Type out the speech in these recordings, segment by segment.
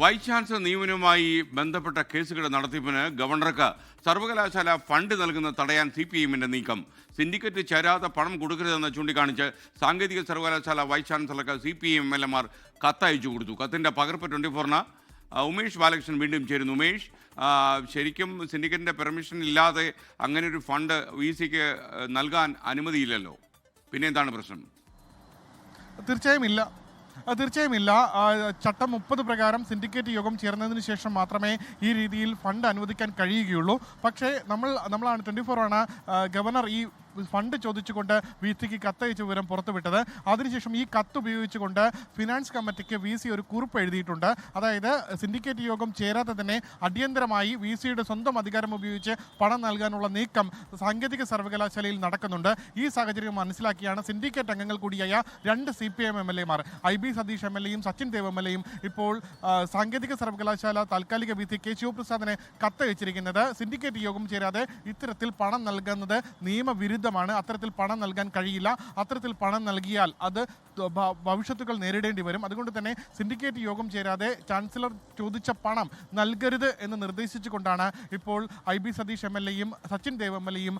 Vice chancellor നിയമനവുമായി ബന്ധപ്പെട്ട കേസുകളുടെ നടത്തിപ്പിന് ഗവർണർക്ക് സർവകലാശാല ഫണ്ട് നൽകുന്നത് തടയാൻ CPIMന്റെ നീക്കം. സിൻഡിക്കേറ്റ് ചേരാതെ പണം കൊടുക്കരുതെന്ന് ചൂണ്ടിക്കാണിച്ച് സാങ്കേതിക സർവകലാശാല വൈസ് ചാൻസലർക്ക് CPIM MLAമാർ കത്തയച്ചു കൊടുത്തു. കത്തിന്റെ പകർപ്പ് 24-ന് ഉമേഷ് ബാലകൃഷ്ണൻ വീണ്ടും ചേരുന്നു. ഉമേഷ്, ശരിക്കും സിൻഡിക്കേറ്റിന്റെ പെർമിഷൻ ഇല്ലാതെ അങ്ങനെ ഒരു ഫണ്ട് VCക്ക് നൽകാൻ അനുമതിയില്ലല്ലോ, പിന്നെ എന്താണ് പ്രശ്നം? തീർച്ചയായും ഇല്ല. ചട്ടം 30 പ്രകാരം സിൻഡിക്കേറ്റ് യോഗം ചേർന്നതിന് ശേഷം മാത്രമേ ഈ രീതിയിൽ ഫണ്ട് അനുവദിക്കാൻ കഴിയുകയുള്ളൂ. പക്ഷേ നമ്മളാണ് 24 ആണ് ഗവർണർ ഈ ഫണ്ട് ചോദിച്ചുകൊണ്ട് VCക്ക് കത്തയച്ച വിവരം പുറത്തുവിട്ടത്. അതിനുശേഷം ഈ കത്ത് ഉപയോഗിച്ചുകൊണ്ട് ഫിനാൻസ് കമ്മിറ്റിക്ക് VC ഒരു കുറിപ്പ് എഴുതിയിട്ടുണ്ട്. അതായത് സിൻഡിക്കേറ്റ് യോഗം ചേരാതെ തന്നെ അടിയന്തരമായി VCയുടെ സ്വന്തം അധികാരം ഉപയോഗിച്ച് പണം നൽകാനുള്ള നീക്കം സാങ്കേതിക സർവകലാശാലയിൽ നടക്കുന്നുണ്ട്. ഈ സാഹചര്യം മനസ്സിലാക്കിയാണ് സിൻഡിക്കേറ്റ് അംഗങ്ങൾ കൂടിയായ 2 CPIM MLAമാർ IB സതീഷ് MLAയും സച്ചിൻ ദേവ് MLAയും ഇപ്പോൾ സാങ്കേതിക സർവകലാശാല താൽക്കാലിക VC K ശിവപ്രസാദിനെ കത്തയച്ചിരിക്കുന്നത്. സിൻഡിക്കേറ്റ് യോഗം ചേരാതെ ഇത്തരത്തിൽ പണം നൽകുന്നത് നിയമവിരുദ്ധ. അത്തരത്തിൽ പണം നൽകാൻ കഴിയില്ല. അത്തരത്തിൽ പണം നൽകിയാൽ അത് ഭവിഷ്യത്തുകൾ നേരിടേണ്ടി വരും. അതുകൊണ്ട് തന്നെ സിൻഡിക്കേറ്റ് യോഗം ചേരാതെ ചാൻസലർ ചോദിച്ച പണം നൽകരുത് എന്ന് നിർദ്ദേശിച്ചുകൊണ്ടാണ് ഇപ്പോൾ IB സതീഷ് MLAയും സച്ചിൻ ദേവ് MLAയും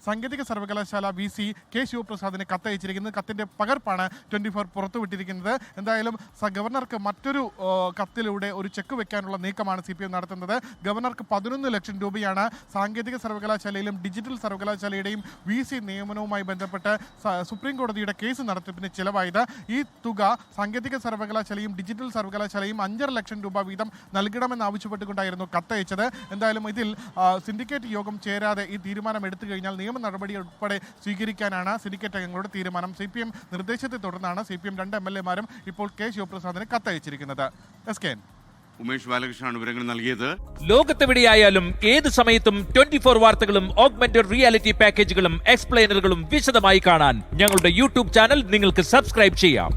സാങ്കേതിക സർവകലാശാല VC K ശിവപ്രസാദിന് കത്തയച്ചിരിക്കുന്നത്. കത്തിന്റെ പകർപ്പാണ് 24 പുറത്തുവിട്ടിരിക്കുന്നത്. എന്തായാലും ഗവർണർക്ക് മറ്റൊരു കത്തിലൂടെ ഒരു ചെക്ക് വെക്കാനുള്ള നീക്കമാണ് CPIM നടത്തുന്നത്. ഗവർണർക്ക് 11 ലക്ഷം രൂപയാണ് സാങ്കേതിക സർവകലാശാലയിലും ഡിജിറ്റൽ സർവകലാശാലയുടെയും VC നിയമനവുമായി ബന്ധപ്പെട്ട് സുപ്രീം കോടതിയുടെ കേസ് നടത്തിപ്പിന് ചിലവായത്. ഈ തുക സാങ്കേതിക സർവകലാശാലയും ഡിജിറ്റൽ സർവകലാശാലയും 5.5 ലക്ഷം രൂപ വീതം നൽകണമെന്ന് ആവശ്യപ്പെട്ടുകൊണ്ടായിരുന്നു കത്തയച്ചത്. എന്തായാലും ഇതിൽ സിൻഡിക്കേറ്റ് യോഗം ചേരാതെ ഈ തീരുമാനം എടുത്തു കഴിഞ്ഞാൽ നിയമ നടപടി ഉൾപ്പെടെ സ്വീകരിക്കാനാണ് സിൻഡിക്കേറ്റ് അംഗങ്ങളുടെ തീരുമാനം. CPIM നിർദ്ദേശത്തെ തുടർന്നാണ് CPIM 2 MLAമാരും ഇപ്പോൾ K ശിവപ്രസാദിന് കത്തയച്ചിരിക്കുന്നത്. ഉമേഷ് ബാലകൃഷ്ണനാണ് വിവരങ്ങൾ നൽകിയത്. ലോകത്തെവിടെയായാലും ഏത് സമയത്തും 24 വാർത്തകളും ഓഗ്മെന്റഡ് റിയാലിറ്റി പാക്കേജുകളും എക്സ്പ്ലെയിനറുകളും വിശദമായി കാണാൻ ഞങ്ങളുടെ YouTube ചാനൽ നിങ്ങൾക്ക് സബ്സ്ക്രൈബ് ചെയ്യാം.